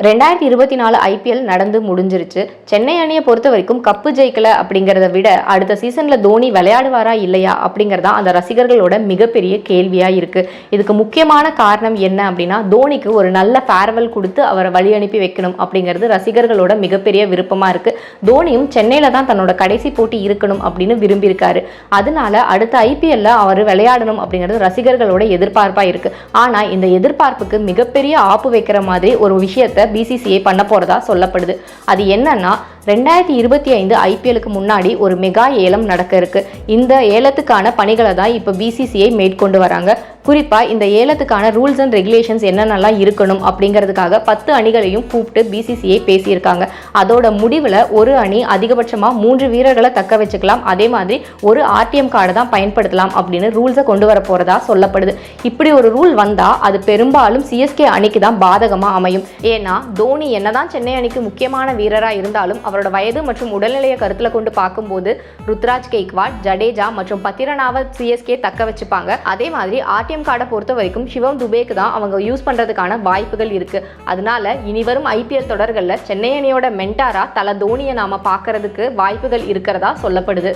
2024 IPL நடந்து முடிஞ்சிருச்சு. சென்னை அணியை பொறுத்த வரைக்கும் கப்பு ஜெயிக்கல அப்படிங்கிறத விட அடுத்த சீசன்ல தோனி விளையாடுவாரா இல்லையா அப்படிங்கிறதா அந்த ரசிகர்களோட மிகப்பெரிய கேள்வியா இருக்கு. இதுக்கு முக்கியமான காரணம் என்ன அப்படின்னா, தோனிக்கு ஒரு நல்ல ஃபேர்வெல் கொடுத்து அவரை வழி அனுப்பி வைக்கணும் அப்படிங்கிறது ரசிகர்களோட மிகப்பெரிய விருப்பமா இருக்கு. தோனியும் சென்னையில தான் தன்னோட கடைசி போட்டி இருக்கணும் அப்படின்னு விரும்பியிருக்காரு. அதனால அடுத்த ஐபிஎல்ல அவர் விளையாடணும் அப்படிங்கிறது ரசிகர்களோட எதிர்பார்ப்பா இருக்கு. ஆனா இந்த எதிர்பார்ப்புக்கு மிகப்பெரிய ஆப்பு வைக்கிற மாதிரி ஒரு விஷயத்தை பிசிசிஐ பண்ண போறதா சொல்லப்படுது. அது என்னன்னா, 2025 ஐபிஎலுக்கு முன்னாடி ஒரு மெகா ஏலம் நடக்க இருக்கு. இந்த ஏலத்துக்கான பணிகளை தான் இப்போ பிசிசிஐ மேற்கொண்டு வராங்க. குறிப்பா இந்த ஏலத்துக்கான ரூல்ஸ் அண்ட் ரெகுலேஷன்ஸ் என்னென்னலாம் இருக்கணும் அப்படிங்கிறதுக்காக 10 அணிகளையும் கூப்பிட்டு பிசிசிஐ பேசியிருக்காங்க. அதோட முடிவில் ஒரு அணி அதிகபட்சமாக 3 வீரர்களை தக்க வச்சுக்கலாம், அதே மாதிரி ஒரு ஆர்டிஎம் கார்டை தான் பயன்படுத்தலாம் அப்படின்னு ரூல்ஸை கொண்டு வர போறதா சொல்லப்படுது. இப்படி ஒரு ரூல் வந்தா அது பெரும்பாலும் சிஎஸ்கே அணிக்கு தான் பாதகமாக அமையும். ஏன்னா தோனி என்னதான் சென்னை அணிக்கு முக்கியமான வீரராக இருந்தாலும் அவரோட வயது மற்றும் உடல்நிலையை கருத்தில் கொண்டு பார்க்கும்போது ருத்ராஜ் கெய்க்வாட், ஜடேஜா மற்றும் பத்திரனாவை சிஎஸ்கே தக்க வச்சுப்பாங்க. அதே மாதிரி ஆர்டிஎம் கார்டை பொறுத்த வரைக்கும் சிவம் துபேக்கு தான் அவங்க யூஸ் பண்றதுக்கான வாய்ப்புகள் இருக்கு. அதனால இனி வரும் ஐபிஎல் தொடர்களில் சென்னை அணியோட மென்டாரா தல தோனியை நாம பார்க்கறதுக்கு வாய்ப்புகள் இருக்கிறதா சொல்லப்படுது.